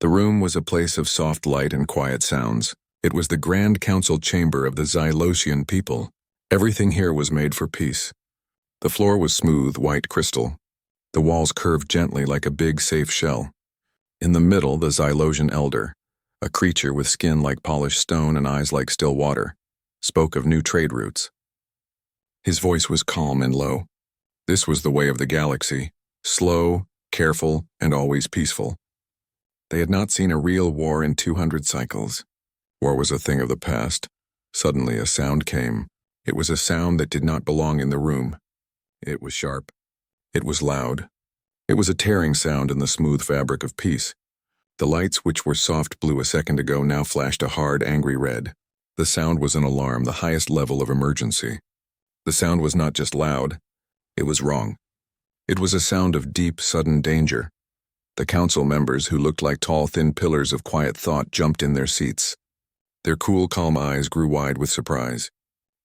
The room was a place of soft light and quiet sounds. It was the Grand Council chamber of the Xylosian people. Everything here was made for peace. The floor was smooth, white crystal. The walls curved gently like a big, safe shell. In the middle, the Xylosian elder, a creature with skin like polished stone and eyes like still water, spoke of new trade routes. His voice was calm and low. This was the way of the galaxy, slow, careful, and always peaceful. They had not seen a real war in 200 cycles. War was a thing of the past. Suddenly a sound came. It was a sound that did not belong in the room. It was sharp. It was loud. It was a tearing sound in the smooth fabric of peace. The lights, which were soft blue a second ago, now flashed a hard, angry red. The sound was an alarm, the highest level of emergency. The sound was not just loud. It was wrong. It was a sound of deep, sudden danger. The council members, who looked like tall, thin pillars of quiet thought, jumped in their seats. Their cool, calm eyes grew wide with surprise.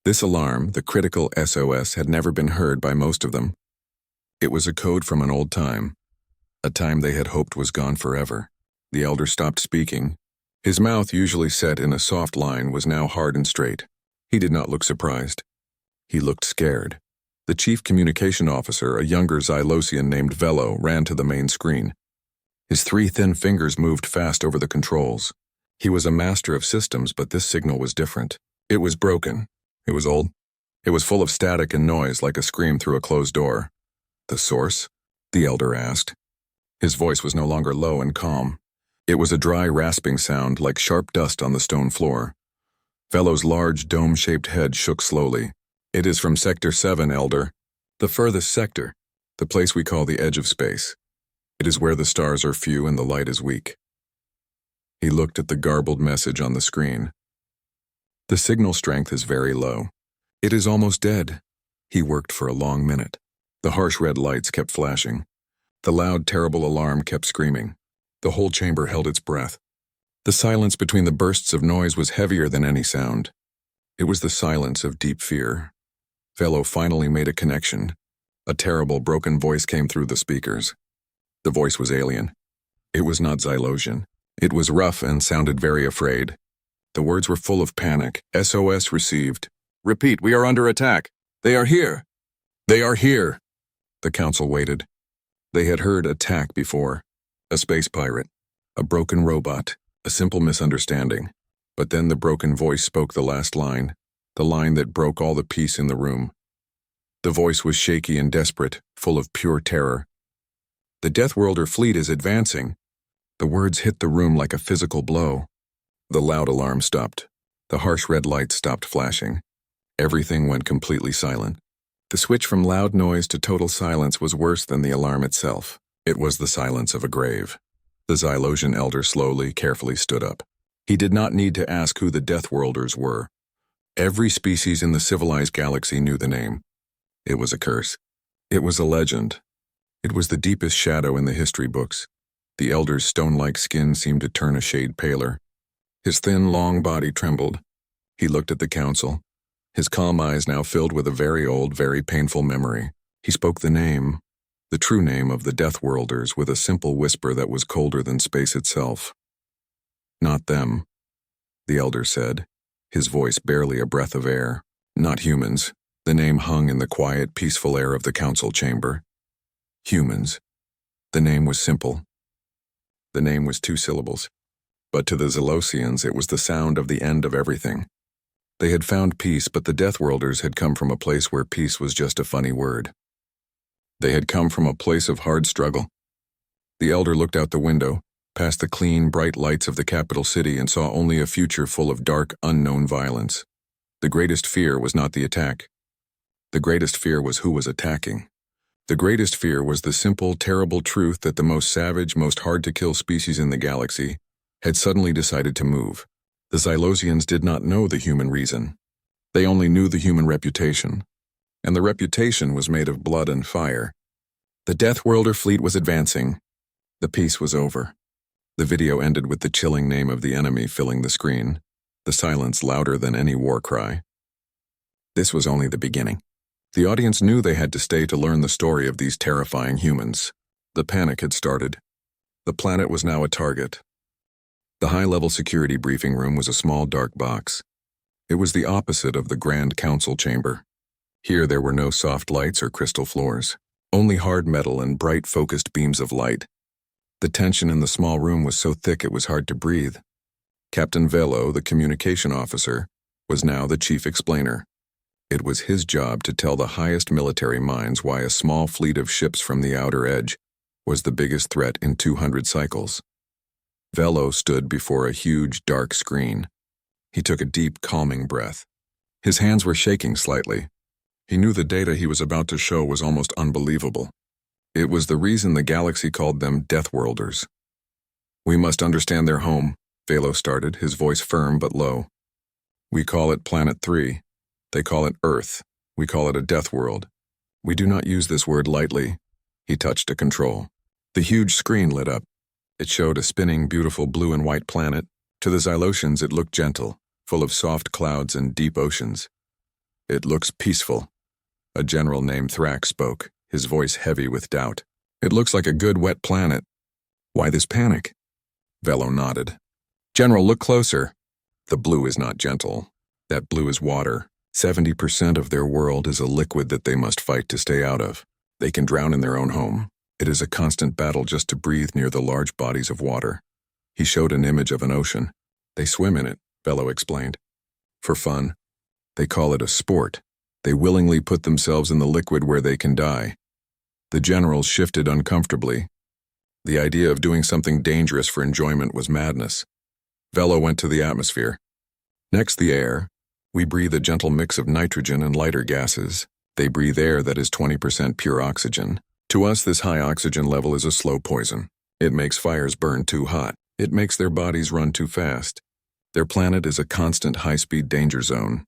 This alarm, the critical SOS, had never been heard by most of them. It was a code from an old time, a time they had hoped was gone forever. The elder stopped speaking. His mouth, usually set in a soft line, was now hard and straight. He did not look surprised. He looked scared. The chief communication officer, a younger Xylosian named Velo, ran to the main screen. His 3 thin fingers moved fast over the controls. He was a master of systems, but this signal was different. It was broken. It was old. It was full of static and noise, like a scream through a closed door. The source? The elder asked. His voice was no longer low and calm. It was a dry, rasping sound, like sharp dust on the stone floor. Velo's large, dome-shaped head shook slowly. It is from Sector 7, Elder. The furthest sector. The place we call the edge of space. It is where the stars are few and the light is weak. He looked at the garbled message on the screen. The signal strength is very low. It is almost dead. He worked for a long minute. The harsh red lights kept flashing. The loud, terrible alarm kept screaming. The whole chamber held its breath. The silence between the bursts of noise was heavier than any sound. It was the silence of deep fear. Velo finally made a connection. A terrible, broken voice came through the speakers. The voice was alien. It was not Xylosian. It was rough and sounded very afraid. The words were full of panic. SOS received. Repeat, we are under attack. They are here. They are here. The council waited. They had heard attack before. A space pirate. A broken robot. A simple misunderstanding. But then the broken voice spoke the last line. The line that broke all the peace in the room. The voice was shaky and desperate, full of pure terror. The Deathworlder fleet is advancing. The words hit the room like a physical blow. The loud alarm stopped. The harsh red lights stopped flashing. Everything went completely silent. The switch from loud noise to total silence was worse than the alarm itself. It was the silence of a grave. The Xylosian elder slowly, carefully stood up. He did not need to ask who the Deathworlders were. Every species in the civilized galaxy knew the name. It was a curse. It was a legend. It was the deepest shadow in the history books. The elder's stone-like skin seemed to turn a shade paler. His thin, long body trembled. He looked at the council, his calm eyes now filled with a very old, very painful memory. He spoke the name, the true name of the Deathworlders, with a simple whisper that was colder than space itself. Not them, the elder said, his voice barely a breath of air. Not humans. The name hung in the quiet, peaceful air of the council chamber. Humans. The name was simple. The name was 2 syllables. But to the Xylosians, it was the sound of the end of everything. They had found peace, but the Deathworlders had come from a place where peace was just a funny word. They had come from a place of hard struggle. The elder looked out the window, past the clean, bright lights of the capital city, and saw only a future full of dark, unknown violence. The greatest fear was not the attack. The greatest fear was who was attacking. The greatest fear was the simple, terrible truth that the most savage, most hard-to-kill species in the galaxy had suddenly decided to move. The Xylosians did not know the human reason. They only knew the human reputation. And the reputation was made of blood and fire. The Deathworlder fleet was advancing. The peace was over. The video ended with the chilling name of the enemy filling the screen, the silence louder than any war cry. This was only the beginning. The audience knew they had to stay to learn the story of these terrifying humans. The panic had started. The planet was now a target. The high-level security briefing room was a small dark box. It was the opposite of the Grand Council chamber. Here there were no soft lights or crystal floors, only hard metal and bright focused beams of light. The tension in the small room was so thick it was hard to breathe. Captain Velo, the communication officer, was now the chief explainer. It was his job to tell the highest military minds why a small fleet of ships from the outer edge was the biggest threat in 200 cycles. Velo stood before a huge, dark screen. He took a deep, calming breath. His hands were shaking slightly. He knew the data he was about to show was almost unbelievable. It was the reason the galaxy called them Deathworlders. "We must understand their home," Velo started, his voice firm but low. "We call it Planet 3. They call it Earth. We call it a death world. We do not use this word lightly." He touched a control. The huge screen lit up. It showed a spinning, beautiful blue and white planet. To the Xylosians it looked gentle, full of soft clouds and deep oceans. "It looks peaceful." A general named Thrax spoke, his voice heavy with doubt. "It looks like a good wet planet. Why this panic?" Velo nodded. "General, look closer." "The blue is not gentle. That blue is water. 70% of their world is a liquid that they must fight to stay out of. They can drown in their own home. It is a constant battle just to breathe near the large bodies of water." He showed an image of an ocean. "They swim in it," Velo explained. "For fun. They call it a sport. They willingly put themselves in the liquid where they can die." The generals shifted uncomfortably. The idea of doing something dangerous for enjoyment was madness. Velo went to the atmosphere. "Next, the air. We breathe a gentle mix of nitrogen and lighter gases. They breathe air that is 20% pure oxygen. To us, this high oxygen level is a slow poison. It makes fires burn too hot. It makes their bodies run too fast. Their planet is a constant high-speed danger zone."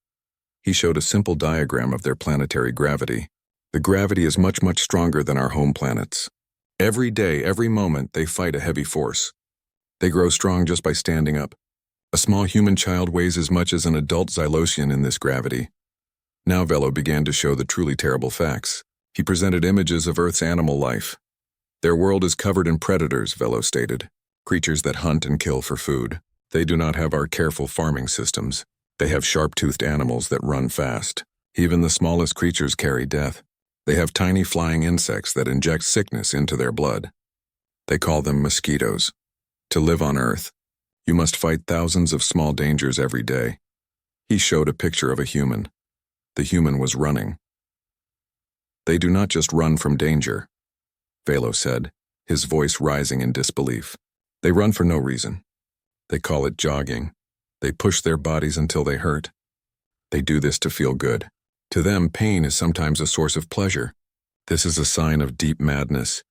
He showed a simple diagram of their planetary gravity. The gravity is much, much stronger than our home planets. Every day, every moment, they fight a heavy force. They grow strong just by standing up. A small human child weighs as much as an adult Xylosian in this gravity. Now Velo began to show the truly terrible facts. He presented images of Earth's animal life. "Their world is covered in predators," Velo stated. "Creatures that hunt and kill for food. They do not have our careful farming systems. They have sharp-toothed animals that run fast. Even the smallest creatures carry death. They have tiny flying insects that inject sickness into their blood. They call them mosquitoes. To live on Earth, you must fight thousands of small dangers every day." He showed a picture of a human. The human was running. "They do not just run from danger," Velo said, his voice rising in disbelief. "They run for no reason. They call it jogging. They push their bodies until they hurt. They do this to feel good. To them, pain is sometimes a source of pleasure. This is a sign of deep madness."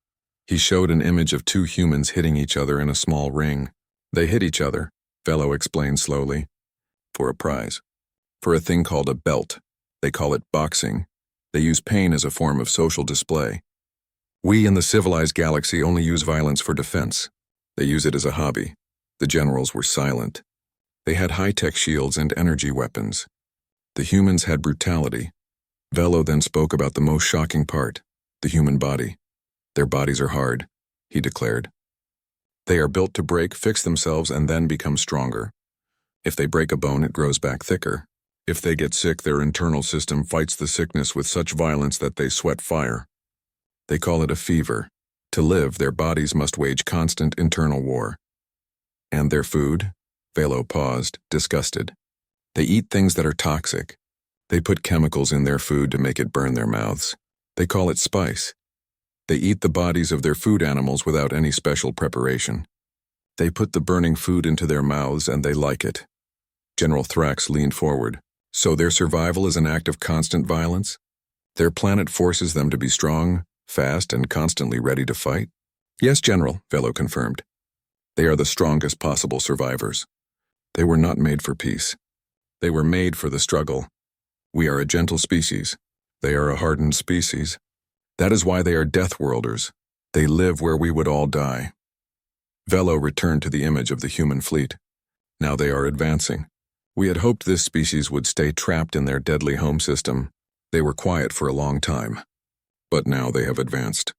He showed an image of two humans hitting each other in a small ring. "They hit each other," Velo explained slowly, "for a prize. For a thing called a belt. They call it boxing. They use pain as a form of social display. We in the civilized galaxy only use violence for defense. They use it as a hobby." The generals were silent. They had high-tech shields and energy weapons. The humans had brutality. Velo then spoke about the most shocking part, the human body. "Their bodies are hard," he declared. "They are built to break, fix themselves, and then become stronger. If they break a bone, it grows back thicker. If they get sick, their internal system fights the sickness with such violence that they sweat fire. They call it a fever. To live, their bodies must wage constant internal war." "And their food?" Velo paused, disgusted. "They eat things that are toxic. They put chemicals in their food to make it burn their mouths. They call it spice. They eat the bodies of their food animals without any special preparation. They put the burning food into their mouths and they like it." General Thrax leaned forward. "So their survival is an act of constant violence? Their planet forces them to be strong, fast, and constantly ready to fight?" "Yes, General," Velo confirmed. "They are the strongest possible survivors. They were not made for peace. They were made for the struggle. We are a gentle species. They are a hardened species. That is why they are Deathworlders. They live where we would all die." Velo returned to the image of the human fleet. "Now they are advancing. We had hoped this species would stay trapped in their deadly home system. They were quiet for a long time. But now they have advanced.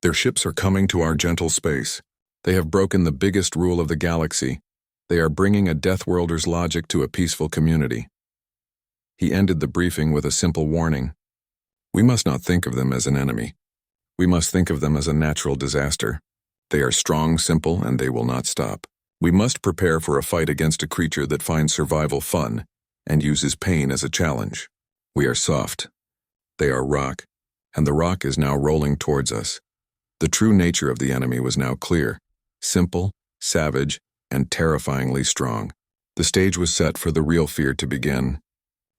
Their ships are coming to our gentle space. They have broken the biggest rule of the galaxy. They are bringing a Deathworlder's logic to a peaceful community. He ended the briefing with a simple warning. We must not think of them as an enemy. We must think of them as a natural disaster. They are strong, simple, and they will not stop. We must prepare for a fight against a creature that finds survival fun and uses pain as a challenge. We are soft. They are rock, and the rock is now rolling towards us. The true nature of the enemy was now clear, simple, savage, and terrifyingly strong. The stage was set for the real fear to begin.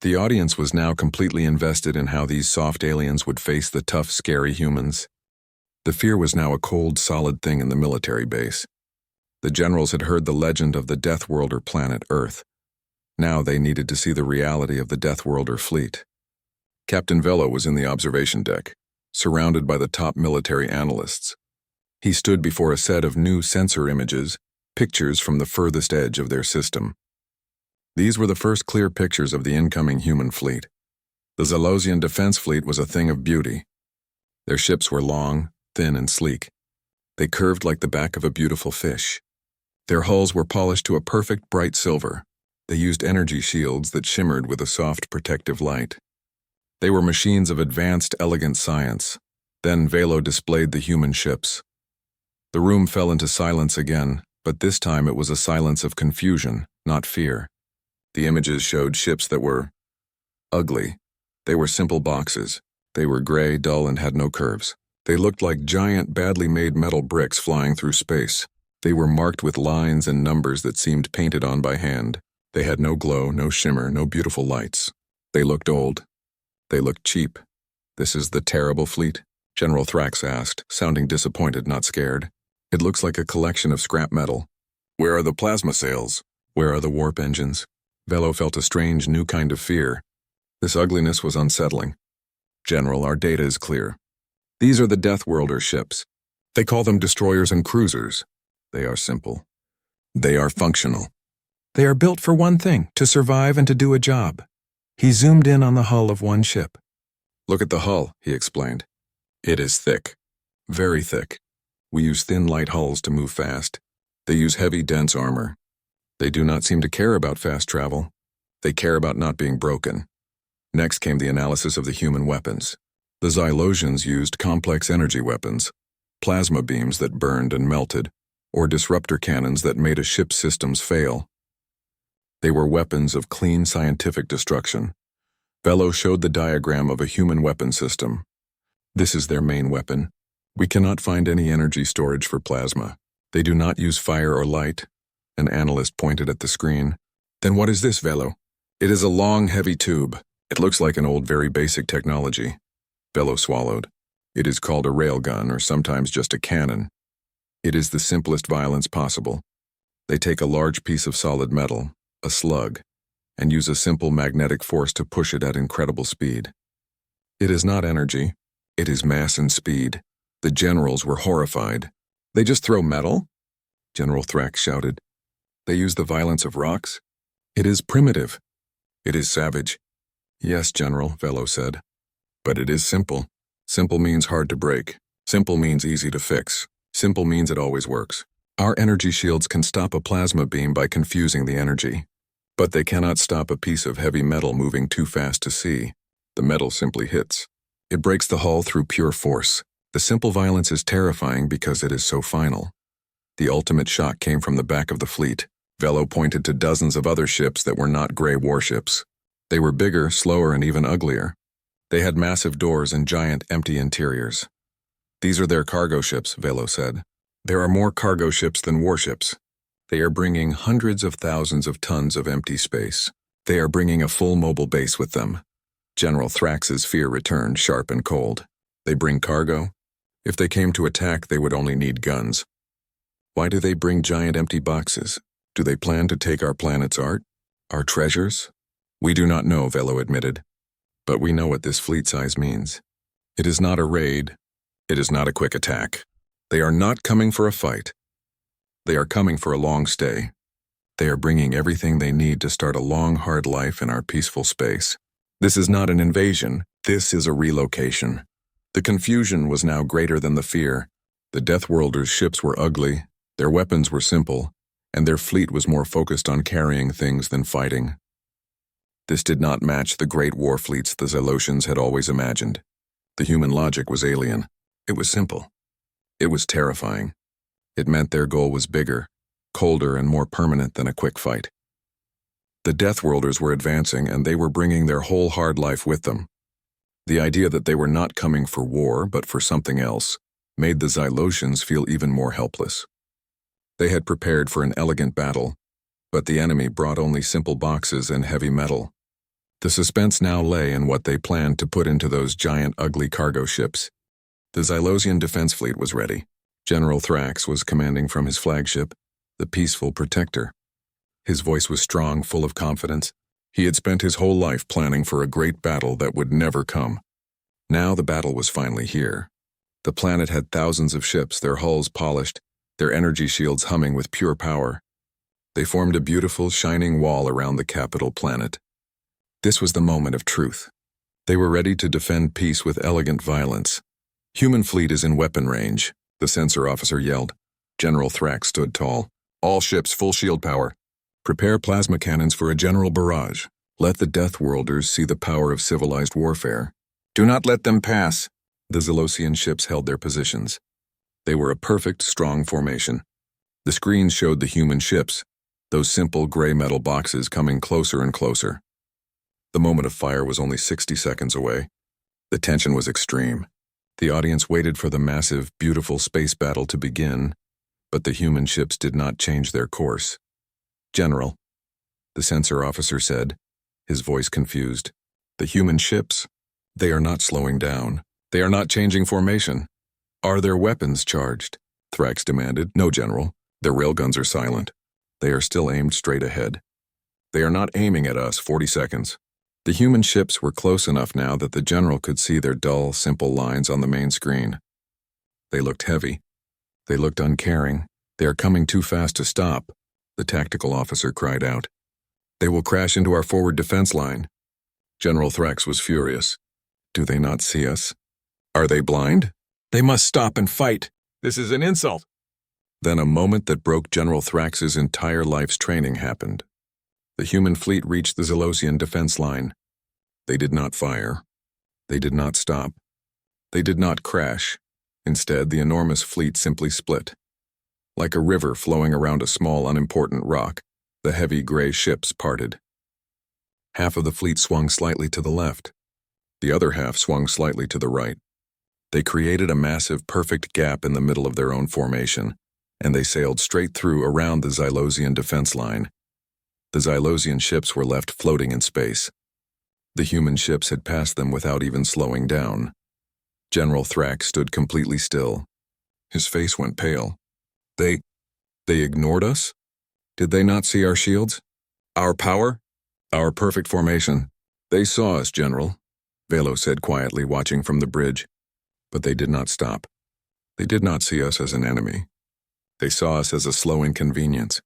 The audience was now completely invested in how these soft aliens would face the tough, scary humans. The fear was now a cold, solid thing in the military base. The generals had heard the legend of the Deathworlder planet Earth. Now they needed to see the reality of the Deathworlder fleet. Captain Velo was in the observation deck, surrounded by the top military analysts. He stood before a set of new sensor images, pictures from the furthest edge of their system. These were the first clear pictures of the incoming human fleet. The Xylosian defense fleet was a thing of beauty. Their ships were long, thin, and sleek. They curved like the back of a beautiful fish. Their hulls were polished to a perfect bright silver. They used energy shields that shimmered with a soft protective light. They were machines of advanced, elegant science. Then Velo displayed the human ships. The room fell into silence again, but this time it was a silence of confusion, not fear. The images showed ships that were ugly. They were simple boxes. They were gray, dull, and had no curves. They looked like giant, badly made metal bricks flying through space. They were marked with lines and numbers that seemed painted on by hand. They had no glow, no shimmer, no beautiful lights. They looked old. They looked cheap. This is the terrible fleet? General Thrax asked, sounding disappointed, not scared. It looks like a collection of scrap metal. Where are the plasma sails? Where are the warp engines? Velo felt a strange, new kind of fear. This ugliness was unsettling. General, our data is clear. These are the Deathworlder ships. They call them destroyers and cruisers. They are simple. They are functional. They are built for one thing, to survive and to do a job. He zoomed in on the hull of one ship. Look at the hull, he explained. It is thick. Very thick. We use thin, light hulls to move fast. They use heavy, dense armor. They do not seem to care about fast travel. They care about not being broken. Next came the analysis of the human weapons. The Xylosians used complex energy weapons, plasma beams that burned and melted, or disruptor cannons that made a ship's systems fail. They were weapons of clean scientific destruction. Velo showed the diagram of a human weapon system. This is their main weapon. We cannot find any energy storage for plasma. They do not use fire or light. An analyst pointed at the screen. Then what is this, Velo? It is a long, heavy tube. It looks like an old, very basic technology. Velo swallowed. It is called a railgun, or sometimes just a cannon. It is the simplest violence possible. They take a large piece of solid metal, a slug, and use a simple magnetic force to push it at incredible speed. It is not energy. It is mass and speed. The generals were horrified. They just throw metal? General Thrax shouted. They use the violence of rocks? It is primitive. It is savage. Yes, General, Velo said. But it is simple. Simple means hard to break. Simple means easy to fix. Simple means it always works. Our energy shields can stop a plasma beam by confusing the energy. But they cannot stop a piece of heavy metal moving too fast to see. The metal simply hits. It breaks the hull through pure force. The simple violence is terrifying because it is so final. The ultimate shock came from the back of the fleet. Velo pointed to dozens of other ships that were not gray warships. They were bigger, slower, and even uglier. They had massive doors and giant, empty interiors. These are their cargo ships, Velo said. There are more cargo ships than warships. They are bringing hundreds of thousands of tons of empty space. They are bringing a full mobile base with them. General Thrax's fear returned, sharp and cold. They bring cargo? If they came to attack, they would only need guns. Why do they bring giant empty boxes? Do they plan to take our planet's art? Our treasures? We do not know, Velo admitted. But we know what this fleet size means. It is not a raid. It is not a quick attack. They are not coming for a fight. They are coming for a long stay. They are bringing everything they need to start a long, hard life in our peaceful space. This is not an invasion. This is a relocation. The confusion was now greater than the fear. The Deathworlders' ships were ugly. Their weapons were simple. and their fleet was more focused on carrying things than fighting. This did not match the great war fleets the Xylosians had always imagined. The human logic was alien. It was simple. It was terrifying. It meant their goal was bigger, colder, and more permanent than a quick fight. The Deathworlders were advancing, and they were bringing their whole hard life with them. The idea that they were not coming for war, but for something else, made the Xylosians feel even more helpless. They had prepared for an elegant battle, but the enemy brought only simple boxes and heavy metal. The suspense now lay in what they planned to put into those giant, ugly cargo ships. The Xylosian defense fleet was ready. General Thrax was commanding from his flagship, the Peaceful Protector. His voice was strong, full of confidence. He had spent his whole life planning for a great battle that would never come. Now the battle was finally here. The planet had thousands of ships, their hulls polished, their energy shields humming with pure power. They formed a beautiful, shining wall around the capital planet. This was the moment of truth. They were ready to defend peace with elegant violence. "Human fleet is in weapon range," the sensor officer yelled. General Thrax stood tall. "All ships full shield power. Prepare plasma cannons for a general barrage. Let the Deathworlders see the power of civilized warfare. Do not let them pass." The Xylosian ships held their positions. They were a perfect, strong formation. The screens showed the human ships, those simple gray metal boxes coming closer and closer. The moment of fire was only 60 seconds away. The tension was extreme. The audience waited for the massive, beautiful space battle to begin, but the human ships did not change their course. "General," the sensor officer said, his voice confused. "The human ships, they are not slowing down. They are not changing formation." "Are their weapons charged?" Thrax demanded. "No, General. Their railguns are silent. They are still aimed straight ahead. They are not aiming at us. 40 seconds. The human ships were close enough now that the general could see their dull, simple lines on the main screen. They looked heavy. They looked uncaring. "They are coming too fast to stop," the tactical officer cried out. "They will crash into our forward defense line." General Thrax was furious. "Do they not see us? Are they blind? They must stop and fight. This is an insult." Then a moment that broke General Thrax's entire life's training happened. The human fleet reached the Xylosian defense line. They did not fire. They did not stop. They did not crash. Instead, the enormous fleet simply split. Like a river flowing around a small, unimportant rock, the heavy gray ships parted. Half of the fleet swung slightly to the left. The other half swung slightly to the right. They created a massive, perfect gap in the middle of their own formation, and they sailed straight through around the Xylosian defense line. The Xylosian ships were left floating in space. The human ships had passed them without even slowing down. General Thrax stood completely still. His face went pale. They ignored us? Did they not see our shields? Our power? Our perfect formation? They saw us, General, Velo said quietly, watching from the bridge. But they did not stop. They did not see us as an enemy. They saw us as a slow inconvenience.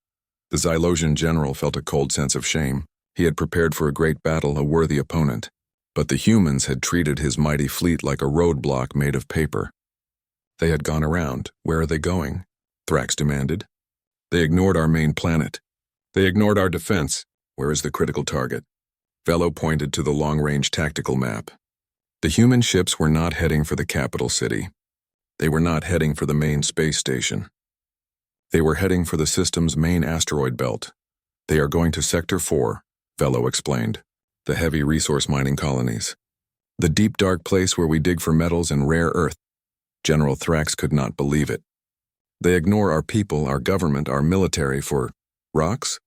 The Xylosian general felt a cold sense of shame. He had prepared for a great battle, a worthy opponent. But the humans had treated his mighty fleet like a roadblock made of paper. They had gone around. Where are they going? Thrax demanded. They ignored our main planet. They ignored our defense. Where is the critical target? Velo pointed to the long-range tactical map. The human ships were not heading for the capital city. They were not heading for the main space station. They were heading for the system's main asteroid belt. They are going to Sector 4, Velo explained, the heavy resource mining colonies. The deep dark place where we dig for metals and rare earth. General Thrax could not believe it. They ignore our people, our government, our military for rocks?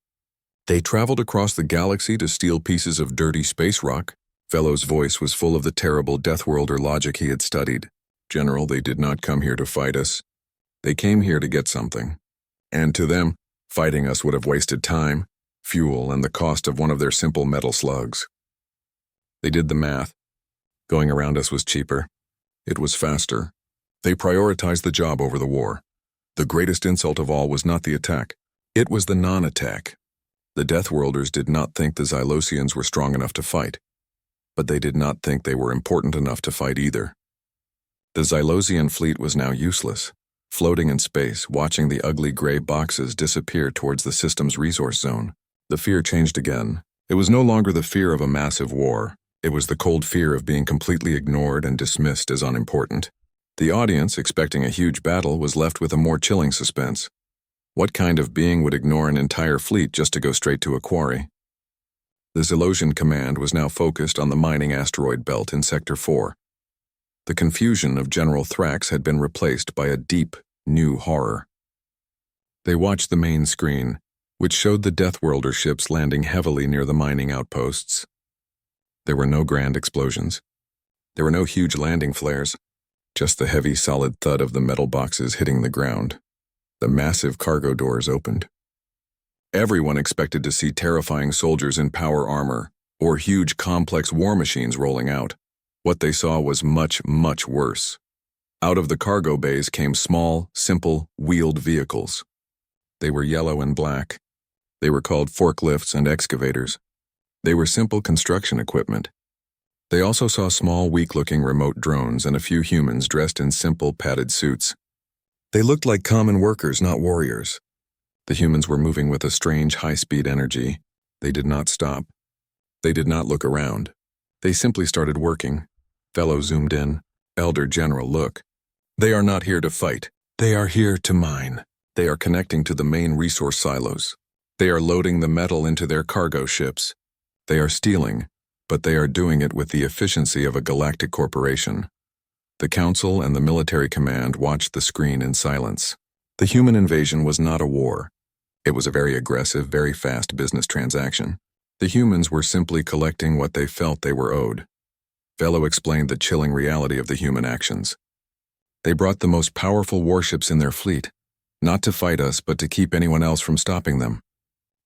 They traveled across the galaxy to steal pieces of dirty space rock. Velo's voice was full of the terrible Deathworlder logic he had studied. General, they did not come here to fight us. They came here to get something. And to them, fighting us would have wasted time, fuel, and the cost of one of their simple metal slugs. They did the math. Going around us was cheaper. It was faster. They prioritized the job over the war. The greatest insult of all was not the attack. It was the non-attack. The Deathworlders did not think the Xylosians were strong enough to fight, but they did not think they were important enough to fight either. The Xylosian fleet was now useless. floating in space, watching the ugly gray boxes disappear towards the system's resource zone. The fear changed again. It was no longer the fear of a massive war. It was the cold fear of being completely ignored and dismissed as unimportant. The audience, expecting a huge battle, was left with a more chilling suspense. What kind of being would ignore an entire fleet just to go straight to a quarry? The Xylosian command was now focused on the mining asteroid belt in Sector 4. The confusion of General Thrax had been replaced by a deep, new horror. They watched the main screen, which showed the Deathworlder ships landing heavily near the mining outposts. There were no grand explosions. There were no huge landing flares, just the heavy, solid thud of the metal boxes hitting the ground. The massive cargo doors opened. Everyone expected to see terrifying soldiers in power armor or huge, complex war machines rolling out. What they saw was much, much worse. Out of the cargo bays came small, simple, wheeled vehicles. They were yellow and black. They were called forklifts and excavators. They were simple construction equipment. They also saw small, weak-looking remote drones and a few humans dressed in simple, padded suits. They looked like common workers, not warriors. The humans were moving with a strange, high-speed energy. They did not stop. They did not look around. They simply started working. Fellow zoomed in. Elder General, look. They are not here to fight. They are here to mine. They are connecting to the main resource silos. They are loading the metal into their cargo ships. They are stealing, but they are doing it with the efficiency of a galactic corporation. The Council and the military command watched the screen in silence. The human invasion was not a war. It was a very aggressive, very fast business transaction. The humans were simply collecting what they felt they were owed. Velo explained the chilling reality of the human actions. They brought the most powerful warships in their fleet, not to fight us, but to keep anyone else from stopping them.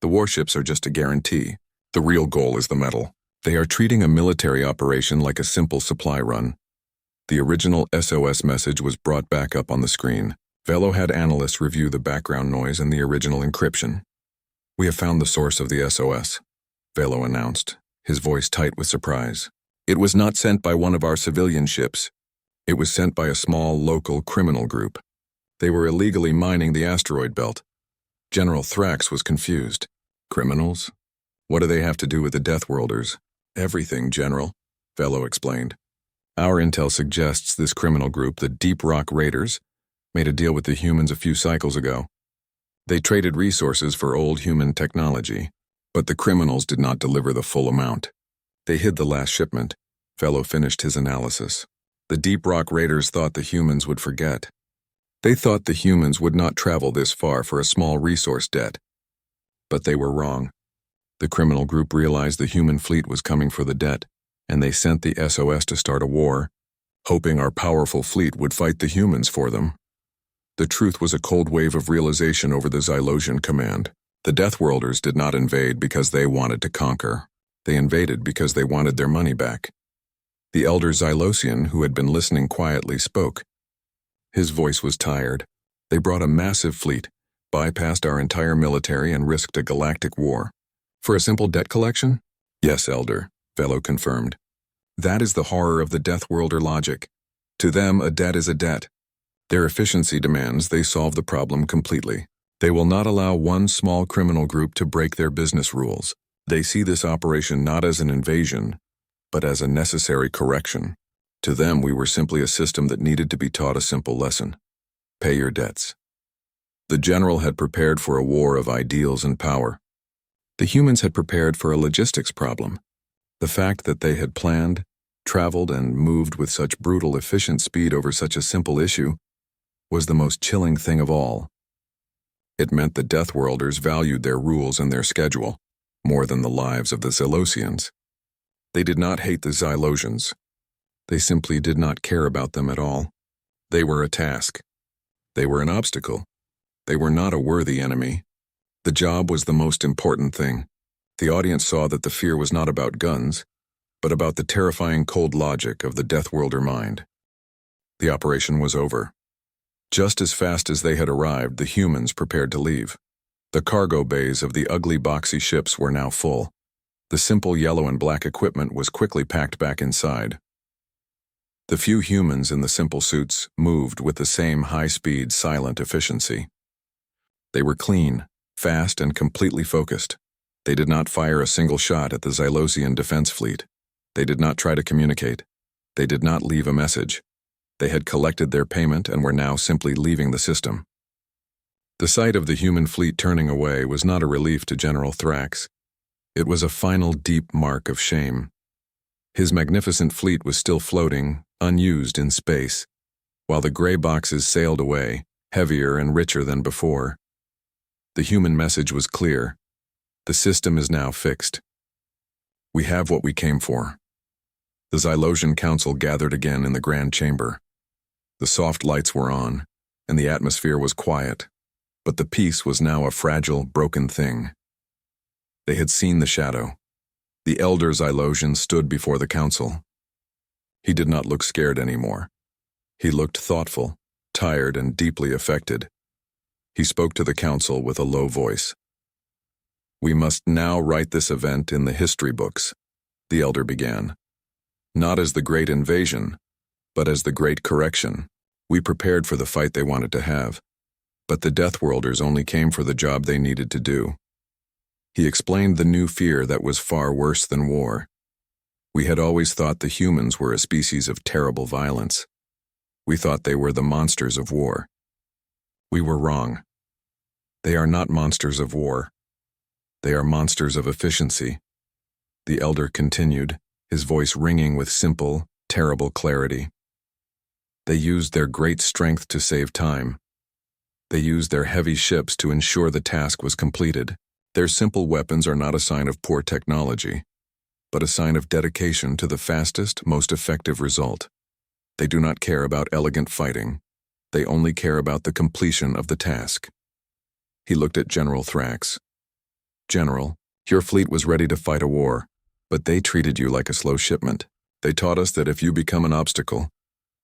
The warships are just a guarantee. The real goal is the metal. They are treating a military operation like a simple supply run. The original SOS message was brought back up on the screen. Velo had analysts review the background noise and the original encryption. We have found the source of the SOS, Velo announced, his voice tight with surprise. It was not sent by one of our civilian ships. It was sent by a small, local criminal group. They were illegally mining the asteroid belt. General Thrax was confused. Criminals? What do they have to do with the Deathworlders? Everything, General, Velo explained. Our intel suggests this criminal group, the Deep Rock Raiders, made a deal with the humans a few cycles ago. They traded resources for old human technology, but the criminals did not deliver the full amount. They hid the last shipment. Velo finished his analysis. The Deep Rock Raiders thought the humans would forget. They thought the humans would not travel this far for a small resource debt. But they were wrong. The criminal group realized the human fleet was coming for the debt, and they sent the SOS to start a war, hoping our powerful fleet would fight the humans for them. The truth was a cold wave of realization over the Xylosian command. The Deathworlders did not invade because they wanted to conquer. They invaded because they wanted their money back. The elder Xylosian, who had been listening quietly, spoke. His voice was tired. They brought a massive fleet, bypassed our entire military, and risked a galactic war. For a simple debt collection? Yes, Elder, Velo confirmed. That is the horror of the Deathworlder logic. To them, a debt is a debt. Their efficiency demands they solve the problem completely. They will not allow one small criminal group to break their business rules. They see this operation not as an invasion, but as a necessary correction. To them, we were simply a system that needed to be taught a simple lesson. Pay your debts. The general had prepared for a war of ideals and power. The humans had prepared for a logistics problem. The fact that they had planned, traveled, and moved with such brutal, efficient speed over such a simple issue was the most chilling thing of all. It meant the Deathworlders valued their rules and their schedule more than the lives of the Xylosians. They did not hate the Xylosians. They simply did not care about them at all. They were a task. They were an obstacle. They were not a worthy enemy. The job was the most important thing. The audience saw that the fear was not about guns, but about the terrifying cold logic of the Deathworlder mind. The operation was over. Just as fast as they had arrived, the humans prepared to leave. The cargo bays of the ugly, boxy ships were now full. The simple yellow and black equipment was quickly packed back inside. The few humans in the simple suits moved with the same high-speed, silent efficiency. They were clean, fast, and completely focused. They did not fire a single shot at the Xylosian defense fleet. They did not try to communicate. They did not leave a message. They had collected their payment and were now simply leaving the system. The sight of the human fleet turning away was not a relief to General Thrax. It was a final deep mark of shame. His magnificent fleet was still floating, unused in space, while the gray boxes sailed away, heavier and richer than before. The human message was clear. The system is now fixed. We have what we came for. The Xylosian Council gathered again in the Grand Chamber. The soft lights were on, and the atmosphere was quiet, but the peace was now a fragile, broken thing. They had seen the shadow. The elder Xylosian stood before the council. He did not look scared anymore. He looked thoughtful, tired, and deeply affected. He spoke to the council with a low voice. "We must now write this event in the history books," the elder began. "Not as the great invasion, but as the great correction. We prepared for the fight they wanted to have, but the Deathworlders only came for the job they needed to do." He explained the new fear that was far worse than war. We had always thought the humans were a species of terrible violence. We thought they were the monsters of war. We were wrong. They are not monsters of war. They are monsters of efficiency. The elder continued, his voice ringing with simple, terrible clarity. They used their great strength to save time. They used their heavy ships to ensure the task was completed. Their simple weapons are not a sign of poor technology, but a sign of dedication to the fastest, most effective result. They do not care about elegant fighting. They only care about the completion of the task. He looked at General Thrax. "General, your fleet was ready to fight a war, but they treated you like a slow shipment. They taught us that if you become an obstacle,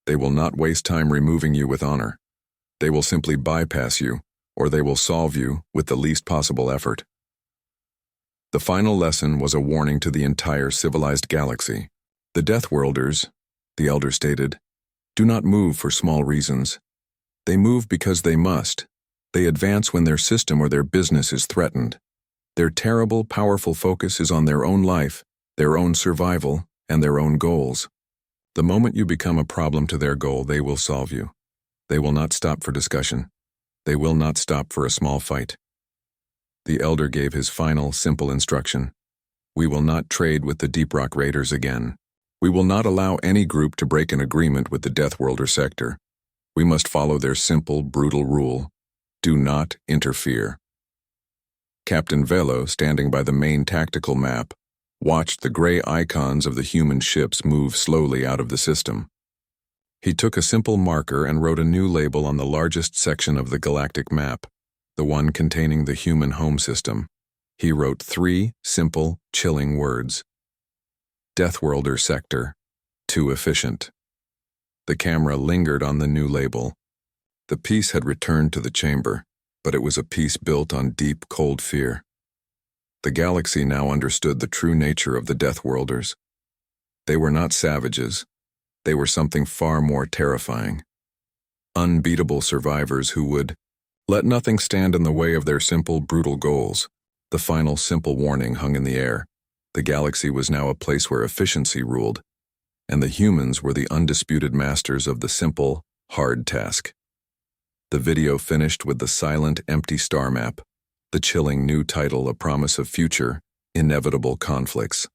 they will not waste time removing you with honor. They will simply bypass you, or they will solve you with the least possible effort." The final lesson was a warning to the entire civilized galaxy. The Deathworlders, the elder stated, do not move for small reasons. They move because they must. They advance when their system or their business is threatened. Their terrible, powerful focus is on their own life, their own survival, and their own goals. The moment you become a problem to their goal, they will solve you. They will not stop for discussion. They will not stop for a small fight. The elder gave his final, simple instruction. We will not trade with the Deep Rock Raiders again. We will not allow any group to break an agreement with the Deathworlder sector. We must follow their simple, brutal rule. Do not interfere. Captain Velo, standing by the main tactical map, watched the gray icons of the human ships move slowly out of the system. He took a simple marker and wrote a new label on the largest section of the galactic map, the one containing the human home system. He wrote 3 simple, chilling words. Deathworlder sector, too efficient. The camera lingered on the new label. The peace had returned to the chamber, but it was a peace built on deep, cold fear. The galaxy now understood the true nature of the Deathworlders. They were not savages. They were something far more terrifying. Unbeatable survivors who would let nothing stand in the way of their simple, brutal goals. The final simple warning hung in the air. The galaxy was now a place where efficiency ruled, and the humans were the undisputed masters of the simple, hard task. The video finished with the silent, empty star map, the chilling new title a promise of future, inevitable conflicts.